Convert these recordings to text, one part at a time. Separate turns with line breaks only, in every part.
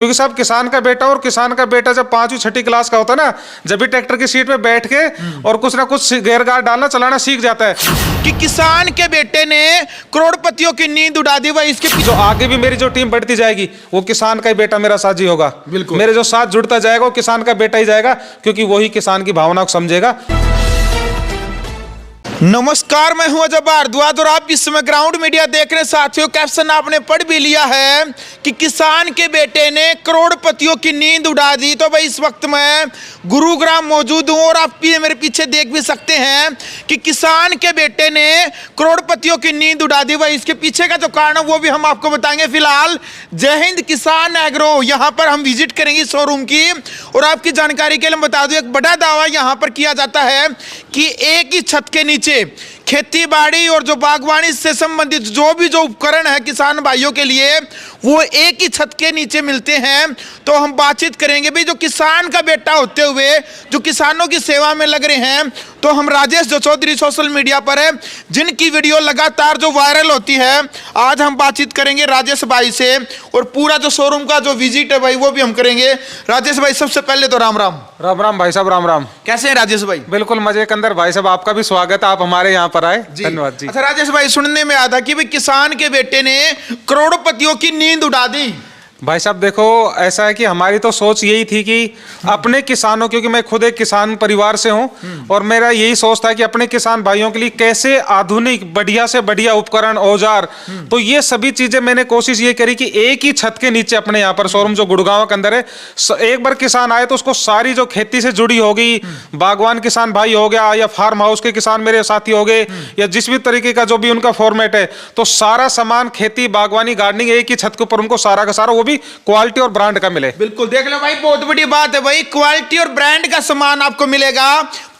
क्योंकि साहब किसान का बेटा और किसान का बेटा जब 5वीं 6ठी क्लास का होता है ना, जब भी ट्रैक्टर की सीट पे बैठ के और कुछ ना कुछ गेयर गार्ड डालना चलाना सीख जाता है
कि किसान के बेटे ने करोड़पतियों की नींद उड़ा दी। वह इसके
जो आगे भी मेरी जो टीम बढ़ती जाएगी वो किसान का ही बेटा मेरा साथी होगा।
बिल्कुल
मेरे जो साथ जुड़ता जाएगा वो किसान का बेटा ही जाएगा, क्योंकि वही किसान की भावना को समझेगा।
नमस्कार, मैं हूं अजय भारद्वाज और आप इस समय ग्राउंड मीडिया देख रहे साथियों। कैप्शन आपने पढ़ भी लिया है कि किसान के बेटे ने करोड़पतियों की नींद उड़ा दी। तो भाई इस वक्त मैं गुरुग्राम मौजूद हूं और आप भी मेरे पीछे देख भी सकते हैं कि किसान के बेटे ने करोड़पतियों की नींद उड़ा दी। भाई इसके पीछे का जो कारण है वो भी हम आपको बताएंगे। फिलहाल जय हिंद किसान एग्रो यहाँ पर हम विजिट करेंगे शोरूम की, और आपकी जानकारी के लिए बता दूं एक बड़ा दावा यहाँ पर किया जाता है कि एक ही छत के नीचे खेती बाड़ी और जो बागवानी से संबंधित जो उपकरण है किसान भाइयों के लिए वो एक ही छत के नीचे मिलते हैं। तो हम बातचीत करेंगे भाई जो किसान का बेटा होते हुए जो किसानों की सेवा में लग रहे हैं। तो हम राजेश जो चौधरी सोशल मीडिया पर है, जिनकी वीडियो लगातार जो वायरल होती है, आज हम बातचीत करेंगे राजेश भाई से और पूरा जो शोरूम का जो विजिट है भाई वो भी हम करेंगे। राजेश भाई सबसे पहले तो राम राम।
राम राम भाई साहब, राम राम।
कैसे हैं राजेश भाई?
बिल्कुल मजे के अंदर भाई साहब, आपका भी स्वागत है, आप हमारे यहाँ पर आए, धन्यवाद जी।
अच्छा राजेश भाई, सुनने में आया था कि भाई किसान के बेटे ने करोड़पतियों की नींद उड़ा दी।
भाई साहब देखो, ऐसा है कि हमारी तो सोच यही थी कि अपने किसानों, क्योंकि मैं खुद एक किसान परिवार से हूं और मेरा यही सोच था कि अपने किसान भाइयों के लिए कैसे आधुनिक बढ़िया से बढ़िया उपकरण, औजार, तो ये सभी चीजें मैंने कोशिश ये करी कि एक ही छत के नीचे अपने यहाँ पर शोरूम जो गुड़गांव के अंदर है, एक बार किसान आए तो उसको सारी जो खेती से जुड़ी होगी, बागवान किसान भाई हो गया या फार्म हाउस के किसान मेरे साथी हो गए या जिस भी तरीके का जो भी उनका फॉर्मेट है, तो सारा सामान खेती बागवानी गार्डनिंग एक ही छत के ऊपर उनको सारा का सारा वो भी क्वालिटी और ब्रांड का मिले।
बिल्कुल देख लो भाई, बहुत बड़ी बात है भाई, क्वालिटी और ब्रांड का सामान आपको मिलेगा।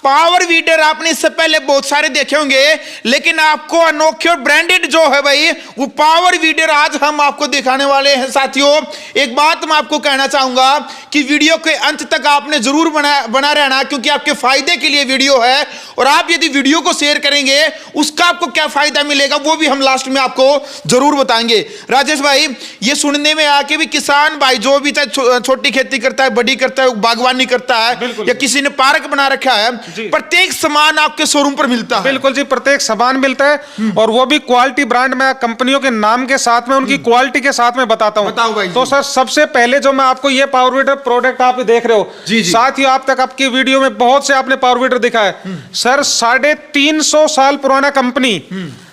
पावर वीडर आपने इससे पहले बहुत सारे देखे होंगे, लेकिन आपको अनोखे और ब्रांडेड जो है भाई वो पावर वीडर आज हम आपको दिखाने वाले हैं। साथियों एक बात मैं आपको कहना चाहूंगा कि वीडियो के अंत तक आपने जरूर बना रहना, क्योंकि आपके फायदे के लिए वीडियो है। और आप यदि वीडियो को शेयर करेंगे उसका आपको क्या फायदा मिलेगा वो भी हम लास्ट में आपको जरूर बताएंगे। राजेश भाई, ये सुनने में आके भी किसान भाई जो भी चाहे छोटी खेती करता है, बड़ी करता है, बागवानी करता है या किसी ने पार्क बना रखा है, प्रत्येक सामान आपके शोरूम पर मिलता है।
बिल्कुल जी, प्रत्येक सामान मिलता है और वो भी क्वालिटी ब्रांड में, कंपनियों के नाम के साथ में, उनकी क्वालिटी के साथ में बताता हूं।
बताओ भाई।
तो सर सबसे पहले जो मैं आपको ये पावर वीडर प्रोडक्ट आप देख रहे हो, साथ ही आप तक आपकी वीडियो में बहुत से आपने पावर वीडर दिखा है सर, 350 साल पुराना कंपनी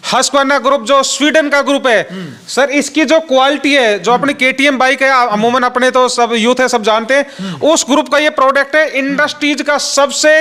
हस्क्वाना ग्रुप जो स्वीडन का ग्रुप है सर, इसकी जो क्वालिटी है, जो अपनी केटीएम बाइक है, अमूमन अपने तो सब यूथ है सब जानते हैं, उस ग्रुप का ये प्रोडक्ट है। इंडस्ट्रीज का सबसे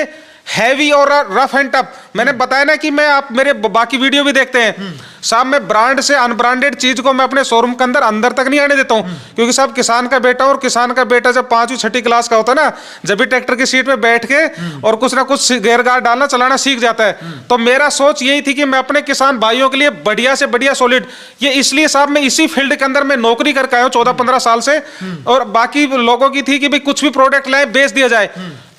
हैवी और रफ एंड टफ। मैंने बताया ना कि मैं, आप मेरे बाकी वीडियो भी देखते हैं साहब, मैं ब्रांड से अनब्रांडेड चीज को मैं अपने शोरूम के अंदर तक नहीं आने देता हूं, क्योंकि साहब किसान का बेटा और किसान का बेटा जब 5वीं 6ठी क्लास का होता है ना, जब भी ट्रैक्टर की सीट पे बैठ के और कुछ ना कुछ गेयर गार्ड डालना चलाना सीख जाता है। तो मेरा सोच यही थी कि मैं अपने किसान भाइयों के लिए बढ़िया से बढ़िया सॉलिड, ये इसलिए साहब मैं इसी फील्ड के अंदर मैं नौकरी करके आया हूं 14-15 साल से, और बाकी लोगों की थी कि भाई कुछ भी प्रोडक्ट लाए बेच दिया जाए।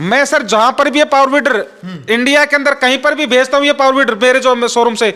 मैं सर जहां पर भी ये पावर वीडर इंडिया के अंदर कहीं पर भी भेजता हूं, ये पावर वीडर मेरे जो शोरूम से,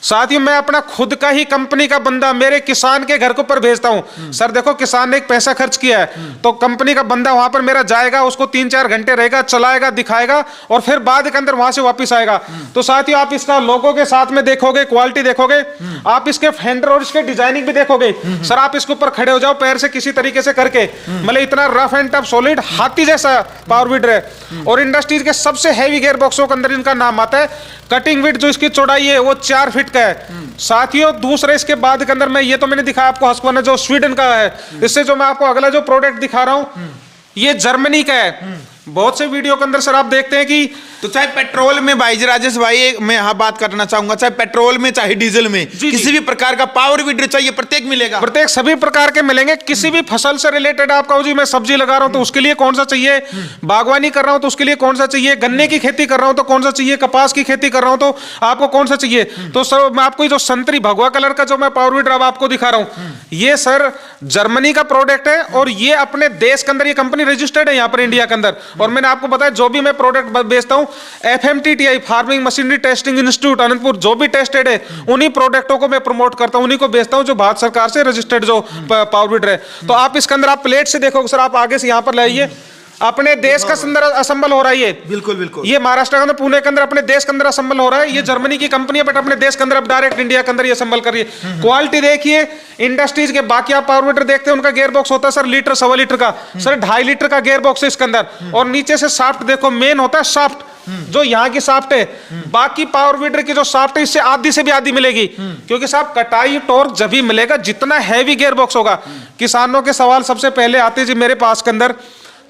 साथ ही मैं अपना खुद का ही कंपनी का बंदा मेरे किसान के घर के ऊपर भेजता हूं। सर देखो, किसान ने एक पैसा खर्च किया है तो कंपनी का बंदा वहां पर मेरा जाएगा, उसको 3-4 घंटे रहेगा, चलाएगा, दिखाएगा और फिर बाद के अंदर वहां से वापस आएगा। तो साथ ही आप इसका लोगो के साथ में देखोगे, क्वालिटी देखोगे, आप इसके फेंडर और इसके डिजाइनिंग भी देखोगे सर, आप इसके ऊपर खड़े हो जाओ पैर से किसी तरीके से करके, मतलब इतना रफ एंड टफ सॉलिड हाथी जैसा पावर वीडर है। और इंडस्ट्रीज के सबसे हैवी गियर बॉक्सों के अंदर इनका नाम आता है। कटिंग विड्थ जो इसकी चौड़ाई है वो 4 फीट का है साथियों। दूसरे इसके बाद के अंदर मैं, ये तो मैंने दिखाया आपको हस्क्वाना जो स्वीडन का है, इससे जो मैं आपको अगला जो प्रोडक्ट दिखा रहा हूं ये जर्मनी का है। बहुत से वीडियो के अंदर सर आप देखते हैं कि,
तो चाहे पेट्रोल में भाई राजेश भाई मैं यहाँ बात करना चाहूंगा, चाहे पेट्रोल में चाहे डीजल में किसी भी प्रकार का पावर वीडर चाहिए प्रत्येक मिलेगा,
प्रत्येक सभी प्रकार के मिलेंगे। किसी भी फसल से रिलेटेड आपका जी मैं सब्जी लगा रहा हूं तो उसके लिए कौन सा चाहिए, बागवानी कर रहा हूं तो उसके लिए कौन सा चाहिए, गन्ने की खेती कर रहा हूं तो कौन सा चाहिए, कपास की खेती कर रहा हूं तो आपको कौन सा चाहिए। तो सर मैं आपको जो संतरी भगवा कलर का जो मैं पावर वीडर अब आपको दिखा रहा हूं, ये सर जर्मनी का प्रोडक्ट है और ये अपने देश के अंदर ये कंपनी रजिस्टर्ड है यहाँ पर इंडिया के अंदर। और मैंने आपको बताया जो भी मैं प्रोडक्ट बेचता हूं FMTTI farming machinery testing institute Anantapur जो भी टेस्टेड है उन्हीं प्रोडक्टों को मैं प्रमोट करता हूं, उन्हीं को बेचता हूं जो भारत सरकार से रजिस्टर्ड जो पावर वीडर है। तो आप इसके अंदर आप प्लेट से देखो सर, आप आगे से यहां पर लाइए, अपने देश का अंदर असेंबल हो रहा है ये।
बिल्कुल बिल्कुल,
ये महाराष्ट्र के अंदर पुणे के अंदर अपने देश के अंदर असेंबल हो रहा है। ये जर्मनी की कंपनी है बट अपने देश के अंदर अब डायरेक्ट इंडिया के अंदर ये असेंबल कर रही है। क्वालिटी देखिए इंडस्ट्रीज के, बाकी आप पावर वीडर देखते हैं उनका गियर बॉक्स होता है सर लीटर 1.25 लीटर का, सर 2.5 लीटर का गियर बॉक्स है इसके अंदर। और नीचे से शाफ्ट देखो, मेन होता है शाफ्ट, जो यहाँ की शाफ्ट है। बाकी पावर वीडर की जो शाफ्ट है इससे आधी से भी आधी मिलेगी, क्योंकि साहब कटाई टॉर्क जब भी मिलेगा जितना हैवी गियर बॉक्स होगा। किसानों के सवाल सबसे पहले आते जी मेरे पास के अंदर,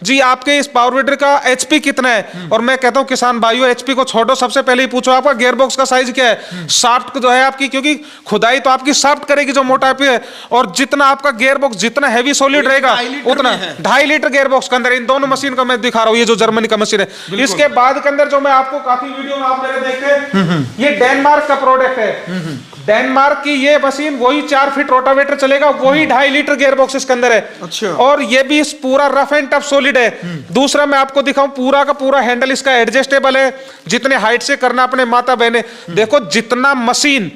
जी आपके इस पावर वीडर का एचपी कितना है, और मैं कहता हूं किसान भाइयों एचपी को छोड़ो, सबसे पहले ही पूछो आपका गियर बॉक्स का साइज क्या है, शाफ्ट जो है आपकी, क्योंकि खुदाई तो आपकी शाफ्ट करेगी जो मोटा पे है। और जितना आपका गियर बॉक्स जितना हैवी सॉलिड रहेगा उतना 2.5 लीटर गियर बॉक्स के अंदर इन दोनों मशीन का मैं दिखा रहा हूं, ये जो जर्मनी का मशीन है। इसके बाद के अंदर जो मैं आपको काफी वीडियो में आप मेरे देखते हैं, ये डेनमार्क का प्रोडक्ट है। डेनमार्क की ये मशीन वही 4 फीट रोटावेटर चलेगा, वही 2.5 लीटर गियर बॉक्स इसके अंदर है।
अच्छा।
और ये भी पूरा रफ एंड टफ सॉलिड है। दूसरा मैं आपको दिखाऊं, पूरा का पूरा हैंडल इसका एडजस्टेबल है, जितने हाइट से करना अपने माता बहने। देखो जितना मशीन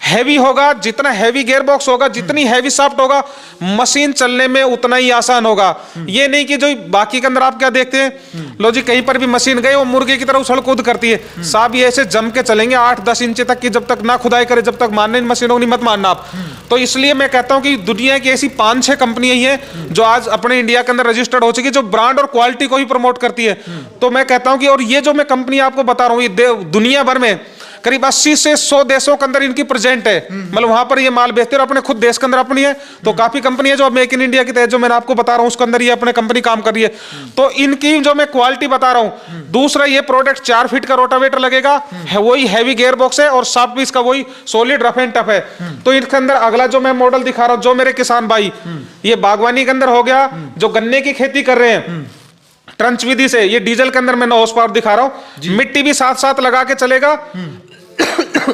हैवी होगा, जितना हैवी गियर बॉक्स होगा, जितनी हैवी शाफ्ट होगा, मशीन चलने में उतना ही आसान होगा। ये नहीं कि जो बाकी के अंदर आप क्या देखते हैं, लो जी कहीं पर भी मशीन गई वो मुर्गे की तरह उछल कूद करती है। साहब ये ऐसे जम के चलेंगे 8-10 इंच तक की, जब तक ना खुदाई करे जब तक मानने मशीनों की मत मानना आप। तो इसलिए मैं कहता हूं कि दुनिया की ऐसी 5-6 कंपनियां ही हैं जो आज अपने इंडिया के अंदर रजिस्टर्ड हो चुकी है, जो ब्रांड और क्वालिटी को ही प्रमोट करती है। तो मैं कहता हूं कि, और ये जो मैं कंपनी आपको बता रहा हूं, ये दुनिया भर में करीब 80 से 100 देशों के अंदर इनकी प्रेजेंट है, मतलब वहां पर ये माल बेचते हैं। और अपने खुद देश के अंदर अपनी है, तो काफी कंपनी है जो मेक इन इंडिया की तहत जो मैंने आपको बता रहा हूं उसके अंदर ये अपने कंपनी काम कर रही है। तो इनकी जो मैं क्वालिटी बता रहा हूं, दूसरा ये प्रोडक्ट 4 फीट का रोटावेटर लगेगा, है वही हैवी गियर बॉक्स है, और शाफ्ट भी इसका वही सॉलिड रफ एंड टफ है। तो इसके अंदर अगला जो मैं मॉडल दिखा रहा हूं, जो मेरे किसान भाई ये बागवानी के अंदर हो गया, जो गन्ने की खेती कर रहे हैं ट्रंच विधि से, ये डीजल के अंदर मैं 9 हॉर्स पावर दिखा रहा हूं, मिट्टी भी साथ साथ लगा के चलेगा।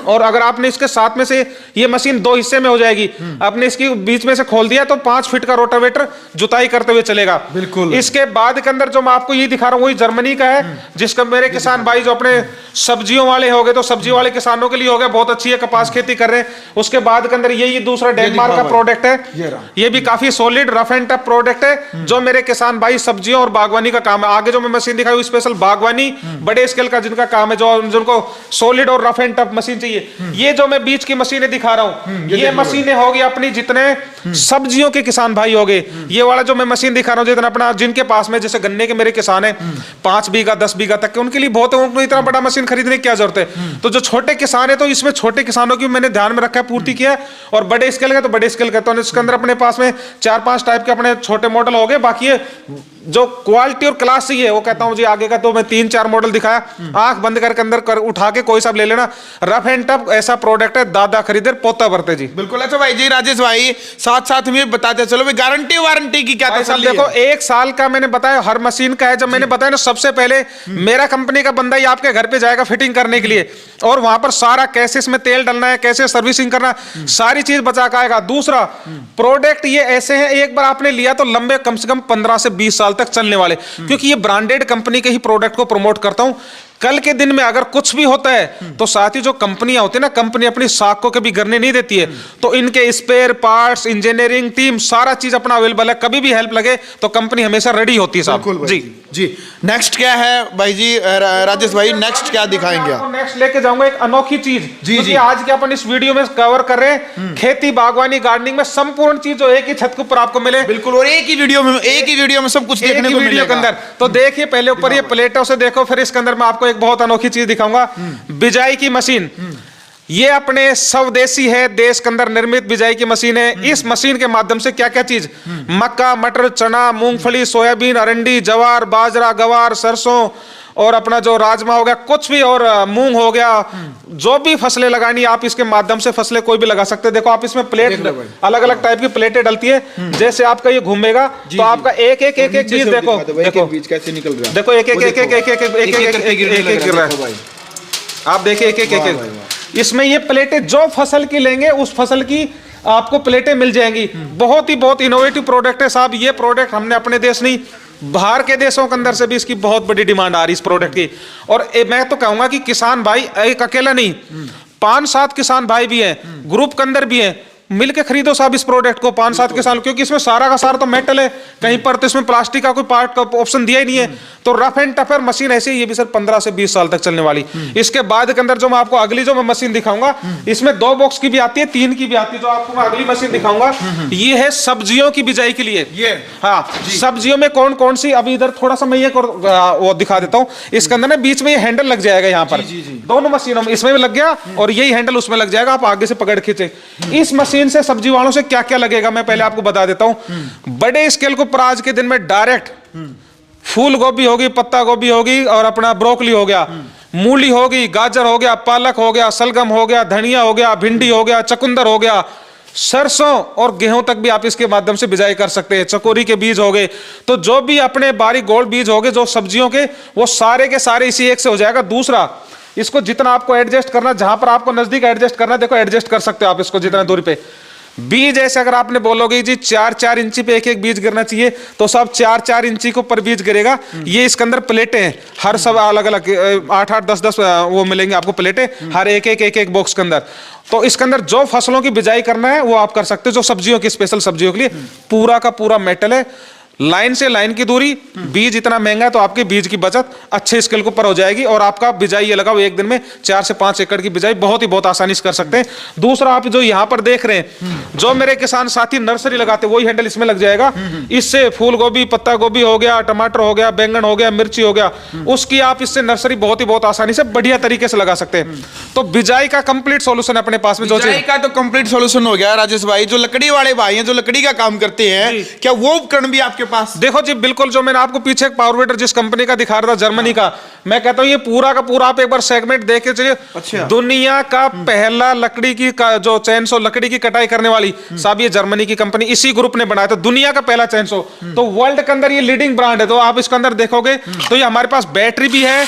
और अगर आपने इसके साथ में से ये मशीन 2 हिस्से में हो जाएगी, आपने इसकी बीच में से खोल दिया तो 5 फीट का रोटावेटर जुताई करते हुए चलेगा।
बिल्कुल।
इसके बाद के अंदर जो मैं आपको ये दिखा रहा हूं वही जर्मनी का है, जिसका मेरे किसान भाई जो अपने सब्जियों वाले हो गए, तो सब्जी वाले किसानों के लिए हो गया, बहुत अच्छी है, कपास खेती कर रहे हैं। उसके बाद के अंदर ये दूसरा डेनमार्क का प्रोडक्ट है, ये भी काफी solid rough and tough product है, जो मेरे किसान भाई सब्जियों और बागवानी का काम है। आगे जो मैं मशीन दिखाई स्पेशल बागवानी बड़े स्केल का जिनका काम है, जो जिनको सॉलिड और रफ एंड टफ मशीन चाहिए। ये जो मैं बीच की मशीनें दिखा रहा हूं, ये मशीनें होगी अपनी जितने सब्जियों के किसान भाई हो गए। ये वाला जो मैं मशीन दिखा रहा हूं, जितना अपना जिनके पास में जैसे गन्ने के मेरे किसान है 5 बीघा 10 बीघा तक के, उनके लिए बहुत है, उनको इतना बड़ा मशीन खरीदने की क्या जरूरत है। तो जो छोटे किसान है, तो इसमें छोटे किसानों की मैंने ध्यान में रखा है, पूर्ति किया है। और बड़े स्केल का तो बड़े स्केल का, तो इसके अंदर अपने पास में 4-5 टाइप के अपने छोटे मॉडल हो गए। बाकी ये जो क्वालिटी और क्लास ही है वो कहता हूं जी आगे का तो मैं 3-4 मॉडल दिखाया, आंख बंद करके अंदर कर उठा के कोई सा ले लेना। रफ एंड टफ ऐसा प्रोडक्ट है, दादा खरीदे पोता भरते जी।
बिल्कुल। अच्छा भाई जी राजेश भाई, साथ साथ में बताते चलो भाई, गारंटी वारंटी की क्या तसल्ली है?
देखो 1 साल का मैंने बताया हर मशीन का है। जब मैंने बताया ना, सबसे पहले मेरा कंपनी का बंदा ही आपके घर पे जाएगा फिटिंग करने के लिए, और वहां पर सारा कैसे इसमें तेल डालना है, कैसे सर्विसिंग करना, सारी चीज बचा के आएगा। दूसरा प्रोडक्ट ये ऐसे हैं, एक बार आपने लिया तो लंबे कम से कम 15 से 20 साल तक चलने वाले, क्योंकि ये ब्रांडेड कंपनी के ही प्रोडक्ट को प्रमोट करता हूं। कल के दिन में अगर कुछ भी होता है तो साथ ही जो कंपनियां होती है ना, कंपनी अपनी साख को कभी गिरने नहीं देती है। तो इनके स्पेयर पार्ट्स, इंजीनियरिंग टीम, सारा चीज अपना अवेलेबल है, कभी भी हेल्प लगे तो कंपनी हमेशा रेडी होती है साहब। जी
जी। नेक्स्ट क्या है भाई जी राजेश भाई, नेक्स्ट क्या दिखाएंगे आप?
नेक्स्ट लेके जाऊंगा एक अनोखी चीज,
जी।
आज के अपन इस वीडियो में कवर कर रहे हैं खेती बागवानी गार्डनिंग में संपूर्ण चीज जो एक ही छत के ऊपर आपको मिले।
बिल्कुल। और एक ही वीडियो में सब कुछ देखने को मिलेगा
के अंदर। तो देखिए पहले ऊपर ये प्लेटों से देखो, फिर इसके अंदर मैं आपको एक बहुत अनोखी चीज दिखाऊंगा, बिजाई की मशीन। ये अपने स्वदेशी है, देश के अंदर निर्मित बिजाई की मशीन है। इस मशीन के माध्यम से क्या क्या चीज, मक्का, मटर, चना, मूंगफली, सोयाबीन, अरंडी, जवार, बाजरा, गवार, सरसों और अपना जो राजमा हो गया, कुछ भी, और मूंग हो गया, जो भी फसलें लगानी आप इसके माध्यम से फसलें कोई भी लगा सकते हैं। देखो आप इसमें प्लेट अलग अलग टाइप की प्लेटें डलती है, जैसे आपका ये घूमेगा तो आपका एक एक चीज देखो, देखो
बीच कैसे निकल रहा है,
देखो एक गिर रहा है, आप देखिए एक इसमें ये प्लेटें जो फसल की लेंगे उस फसल की आपको प्लेटें मिल जाएंगी। बहुत इनोवेटिव प्रोडक्ट है साहब। ये प्रोडक्ट हमने अपने देश नहीं बाहर के देशों के अंदर से भी इसकी बहुत बड़ी डिमांड आ रही है इस प्रोडक्ट की। और मैं तो कहूंगा कि किसान भाई एक अकेला नहीं, 5-7 किसान भाई भी हैं, ग्रुप के अंदर भी हैं, मिलके खरीदो साहब इस प्रोडक्ट को 5-7 किसान, क्योंकि इसमें सारा का सारा तो मेटल है, कहीं पर तो इसमें प्लास्टिक का कोई पार्ट का ऑप्शन दिया ही नहीं है। तो रफ एंड टफर मशीन ऐसी, ये भी सर 15 से 20 साल तक चलने वाली। इसके बाद के अंदर जो मैं आपको अगली जो मैं मशीन दिखाऊंगा, इसमें 2 बॉक्स की भी आती है, 3 की भी आती है। जो आपको मैं अगली मशीन दिखाऊंगा ये है सब्जियों की बिजाई के लिए।
ये
हाँ, सब्जियों में कौन कौन सी, अभी इधर थोड़ा सा मैं ये वो दिखा देता हूँ। इसके अंदर ना बीच में ये हैंडल लग जाएगा, यहाँ पर दोनों मशीनों में, इसमें भी लग गया और यही हैंडल उसमें लग जाएगा, आप आगे से पकड़ खींचे। इस मशीन से सब्जी वालों से क्या क्या लगेगा मैं पहले आपको बता देता हूं। बड़े स्केल को पर आज के दिन में डायरेक्ट फूल गोभी होगी, पत्ता गोभी होगी और अपना ब्रोकली हो गया, मूली होगी, गाजर हो गया, पालक हो गया, सलगम हो गया, धनिया हो गया, भिंडी हो गया, चकुंदर हो गया, सरसों और गेहूं तक भी आप इसके माध्यम से बिजाई कर सकते हैं। चकोरी के बीज हो गए, तो जो भी अपने बारीक गोल बीज हो गए जो सब्जियों के, वो सारे के सारे इसी एक से हो जाएगा। दूसरा, इसको जितना आपको एडजस्ट करना, जहां पर आपको नजदीक एडजस्ट करना, देखो एडजस्ट कर सकते हो आप इसको जितना दूरी पे। बीज ऐसे अगर आपने बोलोगे जी 4-4 इंची पे एक बीज गिरना चाहिए, तो सब 4-4 इंची के ऊपर बीज गिरेगा। ये इसके अंदर प्लेटें हैं, हर सब अलग अलग 8-8, 10-10 वो मिलेंगे आपको प्लेटें, हर एक बॉक्स के अंदर। तो इसके अंदर जो फसलों की बिजाई करना है वो आप कर सकते हो। जो सब्जियों की, स्पेशल सब्जियों के लिए पूरा का पूरा मेटल है, लाइन से लाइन की दूरी, बीज इतना महंगा है तो आपके बीज की बचत अच्छे स्केल के ऊपर हो जाएगी और आपका बिजाई ये लगा, एक दिन में 4 से 5 एकड़ की बिजाई बहुत आसानी से कर सकते हैं। दूसरा, आप जो यहाँ पर देख रहे हैं, जो मेरे किसान साथी नर्सरी लगाते हैं, वही हैंडल इसमें लग जाएगा। इससे फूल गोभी, पत्ता गोभी हो गया, टमाटर हो गया, बैंगन हो गया, मिर्ची हो गया, उसकी आप इससे नर्सरी बहुत आसानी से बढ़िया तरीके से लगा सकते हैं। तो बिजाई का कंप्लीट सोल्यूशन अपने पास में, जो
बिजाई का तो कंप्लीट सोल्यूशन हो गया। राजेश भाई, जो लकड़ी वाले भाई हैं, जो लकड़ी का काम करते हैं, क्या वो उपकरण भी आपके पास?
देखो जी, बिल्कुल, जो मैंने आपको पीछे एक पावर वीडर जिस कंपनी का दिखा रहा था, जर्मनी का, मैं कहता हूं ये पूरा का पूरा आप एक बार सेगमेंट देख के चलिए।
अच्छा।
दुनिया का पहला लकड़ी की जो चैनसो, लकड़ी की कटाई करने वाली, साहब ये जर्मनी की कंपनी, इसी ग्रुप ने बनाया था, दुनिया का पहला चैनसो। तो वर्ल्ड के अंदर ये लीडिंग ब्रांड है। तो आप इसके अंदर देखोगे तो ये हमारे पास बैटरी भी है,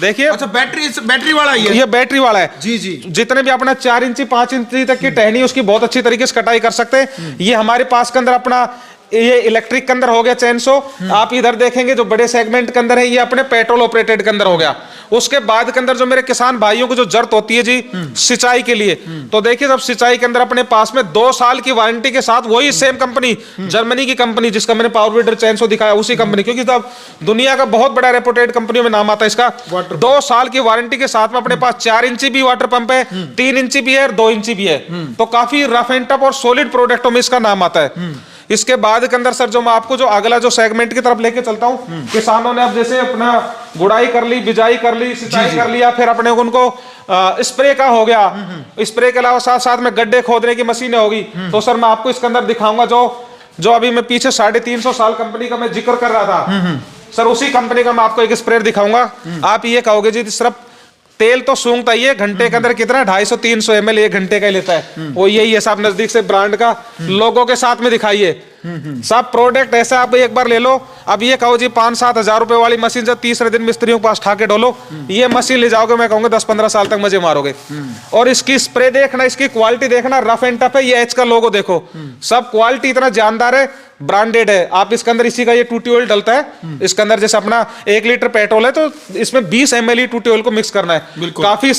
देखिए।
अच्छा, बैटरी वाला ही है?
ये बैटरी वाला है
जी जी।
जितने भी अपना 4 इंची 5 इंची तक की टहनी, उसकी बहुत अच्छी तरीके से कटाई कर सकते हैं। ये हमारे पास के अंदर अपना ये इलेक्ट्रिक के अंदर हो गया चैनसो। आप इधर देखेंगे जो बड़े सेगमेंट के अंदर है, ये अपने पेट्रोल ऑपरेटेड के अंदर हो गया। उसके बाद के अंदर जो मेरे किसान भाइयों को जो जरूरत होती है जी सिंचाई के लिए, तो देखिए जब सिंचाई के अंदर अपने पास में 2 साल की वारंटी के साथ, वही सेम कंपनी, जर्मनी की कंपनी जिसका मैंने पावर वीडर चैनसो दिखाया, उसी कंपनी, क्योंकि तब दुनिया का बहुत बड़ा रेपुटेड कंपनियों में नाम आता है इसका। 2 साल की वारंटी के साथ में अपने पास 4 इंची भी वाटर पंप है, 3 इंची भी है और 2 इंची भी है। तो काफी रफ एंड टफ और सॉलिड प्रोडक्टों में इसका नाम आता है। इसके बाद के अंदर सर जो मैं आपको जो अगला जो सेगमेंट की तरफ लेके चलता हूं, किसानों ने अब जैसे अपना गुड़ाई कर ली, बिजाई कर ली, सिंचाई कर लिया, फिर अपने उनको स्प्रे का हो गया, स्प्रे के अलावा साथ साथ में गड्ढे खोदने की मशीनें होगी। तो सर मैं आपको इसके अंदर दिखाऊंगा जो अभी मैं पीछे 350 साल कंपनी का मैं जिक्र कर रहा था, सर उसी कंपनी का मैं आपको एक स्प्रे दिखाऊंगा। आप ये कहोगे जी सिर्फ तेल तो सूंघता ही है, घंटे के अंदर कितना 250-300 ml 1 घंटे का ही लेता है। वो यही है साहब, नजदीक से ब्रांड का लोगों के साथ में दिखाइए साहब। प्रोडक्ट ऐसा आप एक बार ले लो। अब ये कहो जी 5-7 हजार रुपए वाली मशीन जब तीसरे दिन मिस्त्रियों के पास ठाके डोलो, ये मशीन ले जाओगे, मैं कहूंगा 10-15 साल तक मजे मारोगे। और इसकी स्प्रे देखना, इसकी क्वालिटी देखना, रफ एंड टफ है। ये एच का लोगो देखो, सब क्वालिटी इतना जानदार है, ब्रांडेड है। आप इसके अंदर इसी का ये टूटी ऑयल डलता है। इसके अंदर जैसे अपना 1 लीटर पेट्रोल है तो इसमें 20 ml टूटी ऑयल को मिक्स करना है। काफी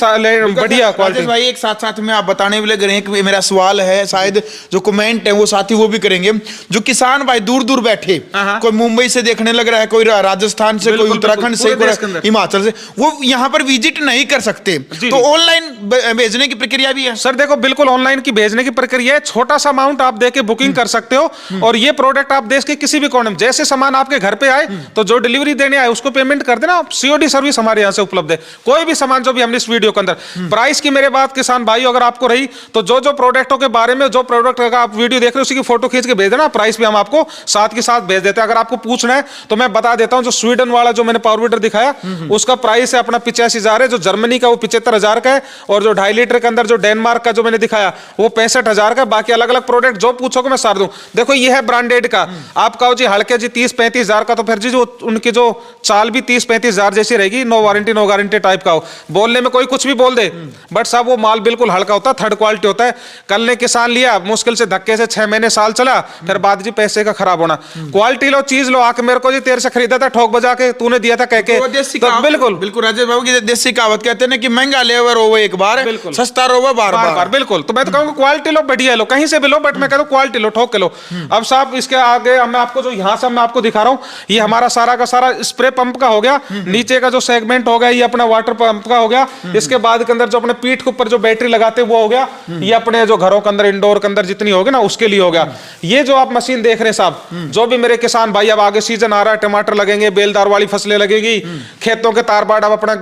बढ़िया क्वालिटी।
भाई एक साथ साथ में आप बताने वाले गए कि मेरा सवाल है, शायद जो कमेंट है वो साथी वो भी करेंगे। जो किसान भाई दूर दूर बैठे, कोई मुंबई से देखने लग रहा है, कोई राजस्थान से, कोई उत्तराखंड से, कोई हिमाचल से, वो यहाँ पर विजिट नहीं कर सकते, तो ऑनलाइन भेजने की प्रक्रिया भी है?
सर देखो, बिल्कुल ऑनलाइन की भेजने की प्रक्रिया है। छोटा सा अमाउंट आप देके बुकिंग कर सकते हो और ये प्रोडक्ट आप देश के किसी भी कोने में, जैसे सामान आपके घर पे आए तो जो डिलीवरी देने आए उसको पेमेंट कर देना। सीओडी सर्विस हमारे यहाँ से उपलब्ध है। कोई भी सामान जो भी हमने इस वीडियो के अंदर, प्राइस की मेरे बात किसान भाई अगर आपको रही तो जो प्रोडक्टों के बारे में, जो प्रोडक्ट का आप वीडियो देख रहे हो उसी की फोटो खींच के भेज देना, प्राइस भी हम आपको साथ के साथ भेज देते हैं। अगर आपको पूछना है तो मैं बता देता हूं, जो स्वीडन वाला जो मैंने पावर वीडर दिखाया उसका प्राइस है अपना 85,000 है, जो जर्मनी का वो 75,000 का है, और जो 2.5 लीटर के अंदर जो डेनमार्क का जो मैंने दिखाया वो 65,000 का। बाकी अलग अलग प्रोडक्ट जो पूछोगे मैं सार दूं। देखो ये है ब्रांडेड ग्रेड का आप कहो जी हल्के जी 30-35 हजार का, तो फिर जी जो उनकी जो चाल भी 30-35 हजार जैसी रहेगी, no warranty no guarantee type का हो। बोलने में कोई कुछ भी बोल दे, बट साहब वो माल बिल्कुल हल्का होता है, थर्ड क्वालिटी होता है। कल ने किसान लिया, मुश्किल से धक्के से 6 महीने साल चला, फिर बाद जी पैसे का खराब होना। क्वालिटी लो, चीज लो, आके मेरे को जी तेरे से खरीदा था ठोक बजा के, तूने दिया था कह के, तो बिल्कुल
बिल्कुल राजेश बाबू की देसी कहावत कहते हैं ना कि महंगा लेवर रोवे एक बार, सस्ता रोवे बार बार।
बिल्कुल, तो मैं तो कहूंगा क्वालिटी लो, बढ़िया लो, कहीं से भी लो, बट मैं कहता हूं क्वालिटी लो, ठोक के लो। अब साहब इसके आगे मैं आपको जो यहां से मैं आपको दिखा रहा हूं, ये हमारा सारा का सारा स्प्रे पंप का हो गया, नीचे का जो सेगमेंट हो गया ये अपना वाटर पंप का हो गया। इसके बाद के अंदर जो अपने पीठ के ऊपर जो बैटरी लगाते हैं वो हो गया, ये अपने जो घरों के अंदर इंडोर के अंदर जितनी होगी ना उसके लिए हो गया। ये जो आप मशीन देख रहे हैं साहब, जो भी मेरे किसान भाई, अब आगे सीजन आ रहा है, टमाटर लगेंगे, बेलदार वाली फसलें लगेगी, खेतों के तार बाड़, अब अपना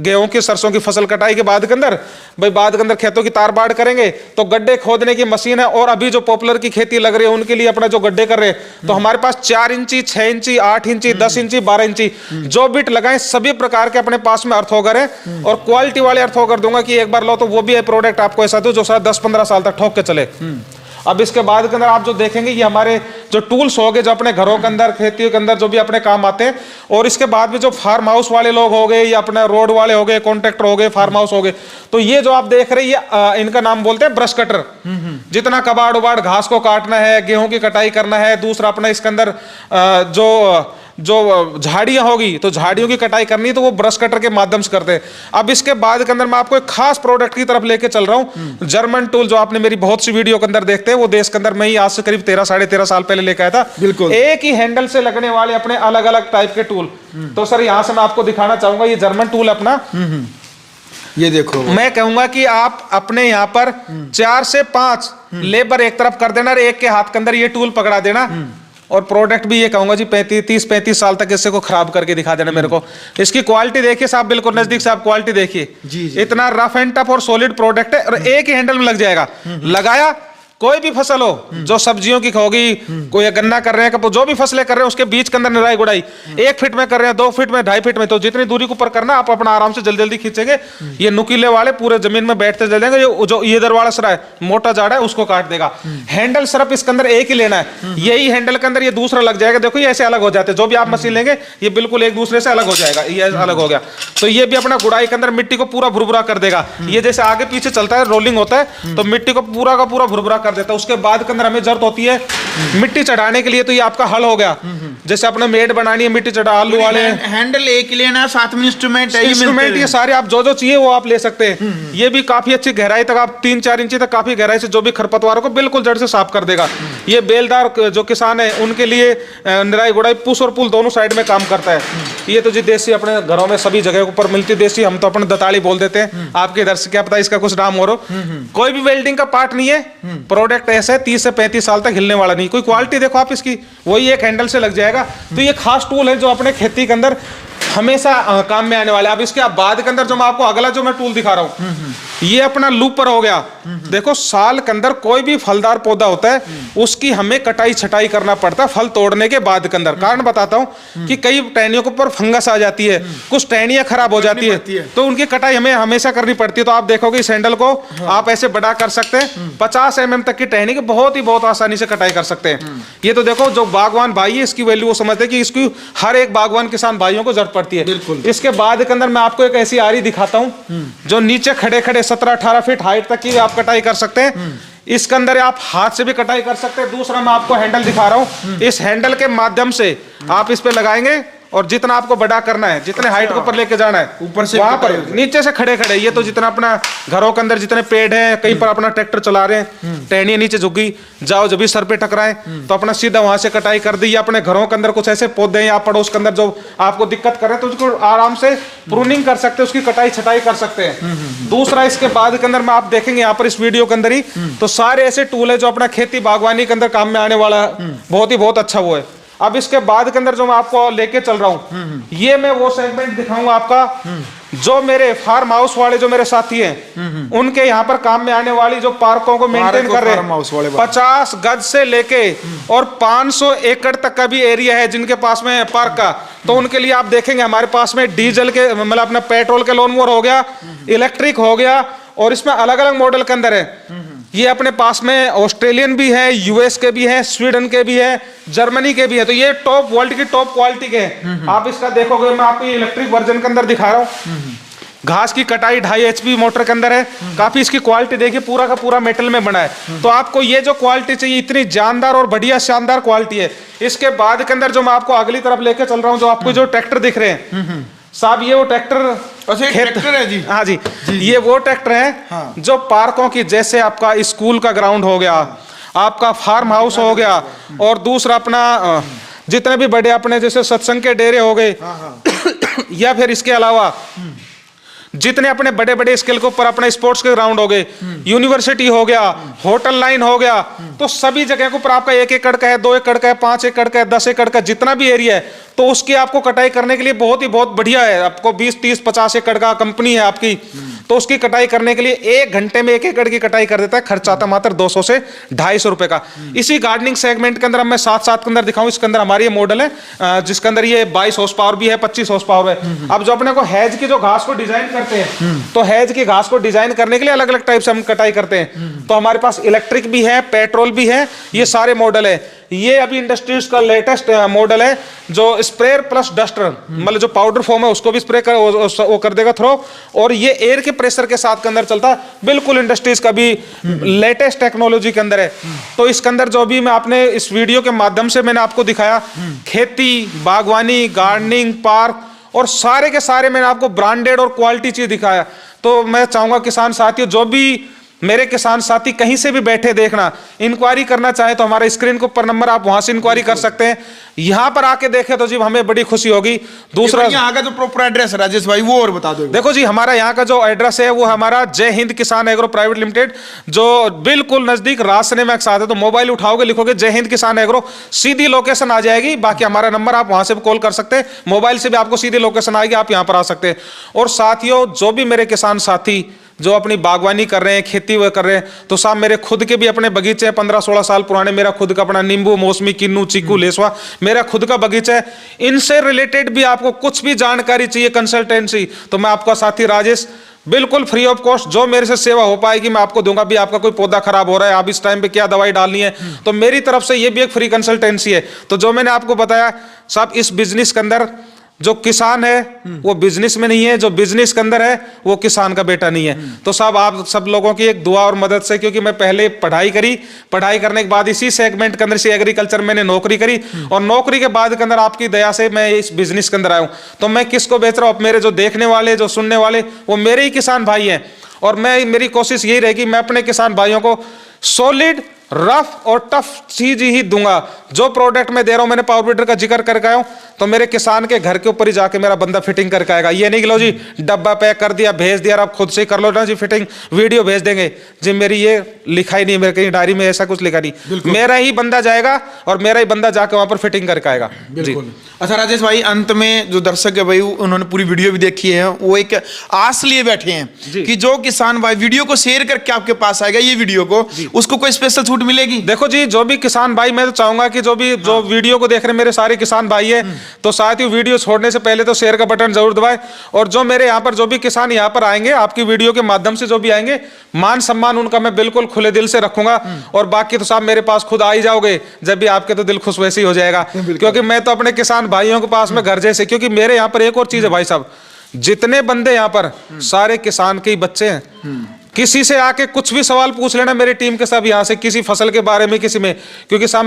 गेहूं की सरसों की फसल कटाई के बाद के अंदर भाई बाद के अंदर खेतों की तार बाड़ करेंगे, तो गड्ढे खोदने की मशीन है। और अभी जो पॉपुलर की खेती लग रही है उनके लिए अपना जो गड्ढे कर रहे हैं, तो हमारे पास 4 इंची 6 इंची 8 इंची 10 इंची 12 इंची जो बिट लगाए सभी प्रकार के अपने पास में अर्थोगर है। और क्वालिटी वाले अर्थोगर दूंगा कि एक बार लो तो वो भी प्रोडक्ट आपको ऐसा दो जो शायद 10-15 साल तक ठोक के चले। अब इसके बाद के अंदर आप जो देखेंगे ये हमारे जो टूल्स हो गए जो अपने घरों के अंदर खेती के अंदर जो भी अपने काम आते हैं। और इसके बाद में जो फार्म हाउस वाले लोग हो गए या अपने रोड वाले हो गए, कॉन्ट्रैक्टर हो गए, फार्म हाउस हो गए, तो ये जो आप देख रहे हैं ये इनका नाम बोलते हैं ब्रश कटर। जितना कबाड़ उबाड़ घास को काटना है, गेहूं की कटाई करना है, दूसरा अपना इसके अंदर जो झाड़ियां होगी तो झाड़ियों की कटाई करनी है तो वो ब्रश कटर के माध्यम से करते हैं। अब इसके बाद के अंदर मैं आपको एक खास प्रोडक्ट की तरफ लेके चल रहा हूं, जर्मन टूल, जो आपने मेरी बहुत सी वीडियो के अंदर देखते हैं, वो देश के अंदर मैं ही आज से करीब 13-13.5 साल पहले लेके आया था।
बिल्कुल
एक ही हैंडल से लगने वाले अपने अलग अलग टाइप के टूल। तो सर यहां से मैं आपको दिखाना चाहूंगा ये जर्मन टूल अपना,
ये देखो। मैं
कहूंगा कि आप अपने यहाँ पर 4 से 5 लेबर एक तरफ कर देना, एक के हाथ के अंदर ये टूल पकड़ा देना, और प्रोडक्ट भी ये कहूंगा जी 30-35 साल तक इससे को खराब करके दिखा देना मेरे को। इसकी क्वालिटी देखिए साहब, बिल्कुल नजदीक से आप क्वालिटी देखिए, इतना रफ एंड टफ और सॉलिड प्रोडक्ट है, और एक ही हैंडल में लग जाएगा। लगाया कोई भी फसल हो, जो सब्जियों की होगी, कोई गन्ना कर रहे हैं, जो भी फसलें कर रहे हैं उसके बीच के अंदर निराई गुड़ाई 1 फीट में कर रहे हैं, 2 फीट में, 2.5 फीट में, तो जितनी दूरी के ऊपर करना आप अपना आराम से जल्दी जल्दी खींचेंगे। ये नुकीले वाले पूरे जमीन में बैठते चल जाएंगे, जो इधर वाला सरा है मोटा जाड़ा है उसको काट देगा। हैंडल सिर्फ इसके अंदर एक ही लेना है, यही हैंडल के अंदर ये दूसरा लग जाएगा। देखो ये ऐसे अलग हो जाते हैं, जो भी आप मशीन लेंगे ये बिल्कुल एक दूसरे से अलग हो जाएगा, ये अलग हो गया। तो ये भी अपना गुड़ाई के अंदर मिट्टी को पूरा भुरभुरा कर देगा। ये जैसे आगे पीछे चलता है, रोलिंग होता है, तो मिट्टी को पूरा का पूरा भुरभुरा कर देता है। उसके बाद के अंदर हमें जरूरत होती है मिट्टी चढ़ाने के लिए, तो ये आपका हल हो गया। जैसे अपने मेड बनानी है, मिट्टी चढ़ा, आलू वाले
हैंडल एक ही लेना, साथ में इंस्ट्रूमेंट
ये सारे आप जो चाहिए वो आप ले सकते हैं। ये भी काफी अच्छी गहराई तक, आप 3-4 इंची तक काफी गहराई से जो भी खरपतवारों को बिल्कुल जड़ से साफ कर देगा। ये बेलदार जो किसान है उनके लिए निराई गुड़ाई, पुश और पुल दोनों साइड में काम करता है। ये तो जी देसी अपने घरों में सभी जगह ऊपर मिलती देसी, हम तो अपने दताली बोल देते हैं, आपके इधर से क्या पता इसका कुछ नाम हो रहा। कोई भी वेल्डिंग का पार्ट नहीं है, प्रोडक्ट ऐसा है 30 से 35 साल तक हिलने वाला नहीं। कोई क्वालिटी देखो आप इसकी, वही एक हैंडल से लग जाएगा। तो ये खास टूल है जो अपने खेती के अंदर हमेशा काम में आने वाले। अब इसके बाद के अंदर जो मैं आपको अगला जो मैं टूल दिखा रहा हूं, ये अपना लूपर हो गया। देखो साल के अंदर कोई भी फलदार पौधा होता है उसकी हमें कटाई छटाई करना पड़ता है फल तोड़ने के बाद के अंदर। कारण बताता हूं कि कई टहनियों के ऊपर फंगस आ जाती है, कुछ टहनियां खराब हो जाती है, तो उनकी कटाई हमें हमेशा करनी पड़ती है। तो आप देखोगे इस हैंडल को आप ऐसे बड़ा कर सकते हैं, 50 mm तक की टहनी की बहुत आसानी से कटाई कर सकते हैं। ये तो देखो जो बागवान भाई है इसकी वैल्यू वो समझते हैं कि इसकी हर एक बागवान किसान भाइयों को जरूरत पड़ती है। इसके बाद के अंदर मैं आपको एक ऐसी आरी दिखाता हूं जो नीचे खड़े खड़े 17-18 फीट हाइट तक की आप कटाई कर सकते हैं। इसके अंदर आप हाथ से भी कटाई कर सकते हैं। दूसरा मैं आपको हैंडल दिखा रहा हूं, इस हैंडल के माध्यम से आप इस पे लगाएंगे और जितना आपको बड़ा करना है, जितने हाइट के ऊपर लेके जाना है, ऊपर से वहां पर नीचे से खड़े खड़े, ये तो जितना अपना घरों के अंदर जितने पेड़ हैं, कहीं पर अपना ट्रैक्टर चला रहे हैं, टहनियां नीचे झुक गई, जाओ जब भी सर पे टकराए तो अपना सीधा वहां से कटाई कर दी। या अपने घरों के अंदर कुछ ऐसे पौधे या पड़ोस के अंदर जो आपको दिक्कत करे तो उसको आराम से प्रूनिंग कर सकते हैं, उसकी कटाई छटाई कर सकते हैं। दूसरा इसके बाद के अंदर में आप देखेंगे यहाँ पर इस वीडियो के अंदर ही, तो सारे ऐसे टूल है जो अपना खेती बागवानी के अंदर काम में आने वाला बहुत अच्छा वो है। अब इसके बाद के अंदर जो मैं आपको लेके चल रहा हूं, ये मैं वो सेगमेंट दिखाऊंगा आपका जो मेरे फार्म हाउस वाले जो मेरे साथी हैं उनके यहाँ पर काम में आने वाली जो पार्कों को मेंटेन कर रहे हैं। 50 गज से लेके और 500 एकड़ तक का भी एरिया है जिनके पास में पार्क का, तो उनके लिए आप देखेंगे हमारे पास में डीजल के मतलब अपना पेट्रोल के लॉन मोवर हो गया, इलेक्ट्रिक हो गया, और इसमें अलग अलग मॉडल के अंदर है। ये अपने पास में ऑस्ट्रेलियन भी है, यूएस के भी है, स्वीडन के भी है, जर्मनी के भी है। तो ये टॉप वर्ल्ड की टॉप क्वालिटी के हैं। आप इसका देखोगे, मैं आपको ये इलेक्ट्रिक वर्जन के अंदर दिखा रहा हूँ। घास की कटाई 2.5 HP मोटर के अंदर है। काफी इसकी क्वालिटी देखिए, पूरा का पूरा मेटल में बना है। तो आपको ये जो क्वालिटी चाहिए, इतनी जानदार और बढ़िया शानदार क्वालिटी है। इसके बाद के अंदर जो मैं आपको अगली तरफ लेके चल रहा हूँ, जो आपको जो ट्रैक्टर दिख रहे हैं साहब, ये वो ट्रैक्टर
है जी।
हाँ जी, ये वो ट्रैक्टर है जो पार्कों की, जैसे आपका स्कूल का ग्राउंड हो गया, आपका फार्म हाउस हो गया, और दूसरा अपना जितने भी बड़े अपने जैसे सत्संग के डेरे हो गए, या फिर इसके अलावा जितने अपने बड़े बड़े स्केल के ऊपर अपने स्पोर्ट्स के ग्राउंड हो गए, यूनिवर्सिटी हो गया, होटल लाइन हो गया, तो सभी जगह के ऊपर आपका 1 एकड़ का है, 2 एकड़ का है, 5 एकड़ का है, 10 एकड़ का, जितना भी एरिया है, तो उसकी आपको कटाई करने के लिए बहुत बढ़िया है। आपको 20, 30, 50 एकड़ का कंपनी है आपकी, तो उसकी कटाई करने के लिए 1 घंटे में 1 एकड़ की कटाई कर देता है। खर्च आता मात्र 200 से 250 रुपए का। इसी गार्डनिंग सेगमेंट के अंदर मैं साथ के अंदर दिखाऊं, इसके अंदर हमारी ये मॉडल है जिसके अंदर ये 22 हॉर्स पावर भी है, 25 हॉर्स पावर है। अब जो अपने को हैज की जो घास को डिजाइन करते हैं, तो हैज की घास को डिजाइन करने के लिए अलग अलग टाइप से हम कटाई करते हैं। तो हमारे पास इलेक्ट्रिक भी है, पेट्रोल भी है, ये सारे मॉडल है। ये अभी इंडस्ट्रीज का लेटेस्ट मॉडल है जो स्प्रेयर प्लस डस्टर, मतलब जो पाउडर फॉर्म है उसको भी स्प्रे कर वो कर देगा थ्रो, और ये एयर के प्रेशर के साथ के अंदर चलता है। बिल्कुल इंडस्ट्रीज का भी लेटेस्ट टेक्नोलॉजी के अंदर है। तो इसके अंदर जो भी मैं आपने इस वीडियो के माध्यम से मैंने आपको दिखाया, खेती, बागवानी, गार्डनिंग, पार्क, और सारे के सारे मैंने आपको ब्रांडेड और क्वालिटी चीज दिखाया। तो मैं चाहूंगा किसान साथियों, जो भी मेरे किसान साथी कहीं से भी बैठे देखना, इंक्वायरी करना चाहे तो हमारा स्क्रीन के ऊपर नंबर, आप वहां से इंक्वायरी कर सकते हैं। यहां पर आके देखे तो जी हमें बड़ी खुशी होगी। दूसरा,
यहाँ का जो प्रॉपर एड्रेस है राजेश भाई, वो और बता दो।
देखो जी, हमारा यहाँ का जो एड्रेस है वो हमारा जय हिंद किसान एग्रो प्राइवेट लिमिटेड, जो बिल्कुल नजदीक राज सिनेमा के साथ है। तो मोबाइल उठाओगे, लिखोगे जय हिंद किसान एग्रो, सीधी लोकेशन आ जाएगी। बाकी हमारा नंबर, आप वहां से भी कॉल कर सकते हैं, मोबाइल से भी आपको सीधी लोकेशन आएगी, आप यहाँ पर आ सकते हैं। और साथियों, जो भी मेरे किसान साथी जो अपनी बागवानी कर रहे हैं, खेती वो कर रहे हैं, तो साहब मेरे खुद के भी अपने बगीचे हैं 15-16 साल पुराने। मेरा खुद का अपना नींबू, मौसमी, किन्नू, चीकू, लेसवा, मेरा खुद का बगीचा है। इनसे रिलेटेड भी आपको कुछ भी जानकारी चाहिए, कंसल्टेंसी, तो मैं आपका साथी राजेश बिल्कुल फ्री ऑफ कॉस्ट जो मेरे से सेवा हो पाएगी मैं आपको दूंगा। भी आपका कोई पौधा खराब हो रहा है, आप इस टाइम पे क्या दवाई डालनी है, तो मेरी तरफ से ये भी एक फ्री कंसल्टेंसी है। तो जो मैंने आपको बताया साहब, इस बिजनेस के अंदर जो किसान है वो बिजनेस में नहीं है, जो बिजनेस के अंदर है वो किसान का बेटा नहीं है। तो साहब आप सब लोगों की एक दुआ और मदद से, क्योंकि मैं पहले पढ़ाई करी, पढ़ाई करने के बाद इसी सेगमेंट के अंदर से एग्रीकल्चर मैंने नौकरी करी, और नौकरी के बाद के अंदर आपकी दया से मैं इस बिजनेस के अंदर आया हूं। तो मैं किसको बेच रहा हूं? मेरे जो देखने वाले, जो सुनने वाले, वो मेरे ही किसान भाई हैं। और मेरी कोशिश यही रहेगी, मैं अपने किसान भाइयों को सॉलिड, रफ और टफ चीज ही दूंगा। जो प्रोडक्ट मैं दे रहा हूं, मैंने पावर वीडर का जिक्र करके आया हूं, तो मेरे किसान के घर के ऊपर ही जाके मेरा बंदा फिटिंग करके आएगा। ये नहीं कि लो जी डब्बा पैक कर दिया, भेज दिया, आप खुद से कर लो ना जी फिटिंग, वीडियो भेज देंगे जी। मेरी ये लिखा ही नहीं, मेरे कहीं डायरी में ऐसा कुछ लिखा नहीं। मेरा ही बंदा जाएगा और मेरा ही बंदा जाके वहां पर फिटिंग करके आएगा।
बिल्कुल। अच्छा राजेश भाई, अंत में जो दर्शक है भाई, उन्होंने पूरी वीडियो भी देखी है, वो एक आस लिए बैठे हैं कि जो किसान भाई वीडियो को शेयर करके आपके पास आएगा, ये वीडियो को, उसको कोई स्पेशल छूट मिलेगी?
देखो जी, जो भी किसान भाई, मैं तो चाहूंगा कि जो वीडियो को देख रहे मेरे सारे किसान भाई है, तो साथ ही वीडियो छोड़ने से पहले तो शेयर का बटन जरूर दबाएं। और जो मेरे यहाँ पर जो भी किसान यहाँ पर आएंगे, आपकी वीडियो के माध्यम से जो भी आएंगे, मान सम्मान उनका मैं बिल्कुल खुले दिल से रखूंगा। और बाकी तो साहब मेरे पास खुद आ ही जाओगे, जब भी आपके तो दिल खुश वैसे ही हो जाएगा, क्योंकि मैं तो अपने किसान भाइयों के पास में घर जैसे। क्योंकि मेरे यहाँ पर एक और चीज है भाई साहब, जितने बंदे यहाँ पर सारे किसान के ही बच्चे हैं। किसी से आके कुछ भी सवाल पूछ लेना, मेरी टीम के सब यहाँ से, किसी फसल के बारे में, किसी में, क्योंकि साहब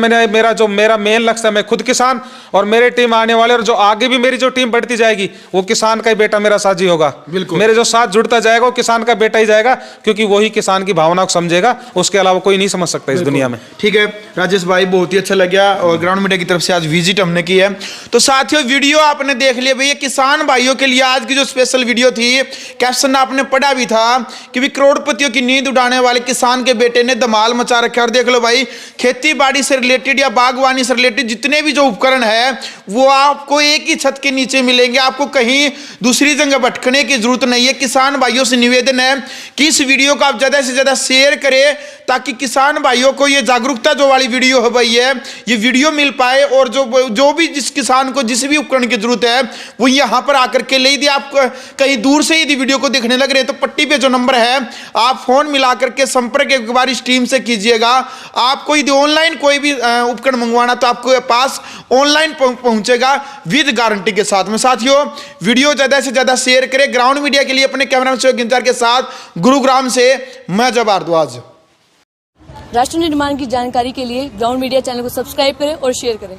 मेरा मेन लक्ष्य है, मैं खुद किसान और मेरे टीम आने वाले, और जो आगे भी मेरी जो टीम बढ़ती जाएगी वो किसान का ही बेटा मेरा साथी होगा। बिल्कुल, मेरे जो साथ जुड़ता जाएगा वो किसान का बेटा ही जाएगा, क्योंकि वही किसान की भावना को समझेगा, उसके अलावा कोई नहीं समझ सकता इस दुनिया में।
ठीक है राजेश भाई, बहुत ही अच्छा लगा, और ग्राउंड मीडिया की तरफ से आज विजिट हमने की है। तो साथियों, वीडियो आपने देख लिया भैया, किसान भाइयों के लिए आज की जो स्पेशल वीडियो थी, कैप्शन आपने पढ़ा भी था कि भी करोड़पतियों की नींद उड़ाने वाले किसान के बेटे ने धमाल मचा रखा है। और देख लो भाई, खेती बाड़ी से रिलेटेड या बागवानी से रिलेटेड जितने भी जो उपकरण है वो आपको एक ही छत के नीचे मिलेंगे, आपको कहीं दूसरी जगह भटकने की जरूरत नहीं है। किसान भाइयों से निवेदन है कि इस वीडियो को आप ज्यादा से ज्यादा शेयर करें, ताकि किसान भाइयों को ये जागरूकता जो वाली वीडियो है भाई है, ये वीडियो मिल पाए, और जो भी जिस किसान को जिस भी उपकरण की जरूरत है वो यहाँ पर आकर के ले। यदि आप कहीं दूर से यदि वीडियो को देखने लग रहे हैं तो पट्टी पे जो नंबर है आप फोन मिला करके संपर्क एक बार इस टीम से कीजिएगा। आपको यदि ऑनलाइन कोई भी उपकरण मंगवाना तो आपको पास ऑनलाइन पहुंचेगा विद गारंटी के साथ में। साथियों, वीडियो ज्यादा से ज्यादा शेयर करें। ग्राउंड मीडिया के लिए अपने कैमरामैन सहयोग इंतजार के साथ गुरुग्राम से मैं जब भारद्वाज।
राष्ट्र निर्माण की जानकारी के लिए ग्राउंड मीडिया चैनल को सब्सक्राइब करें और शेयर करें।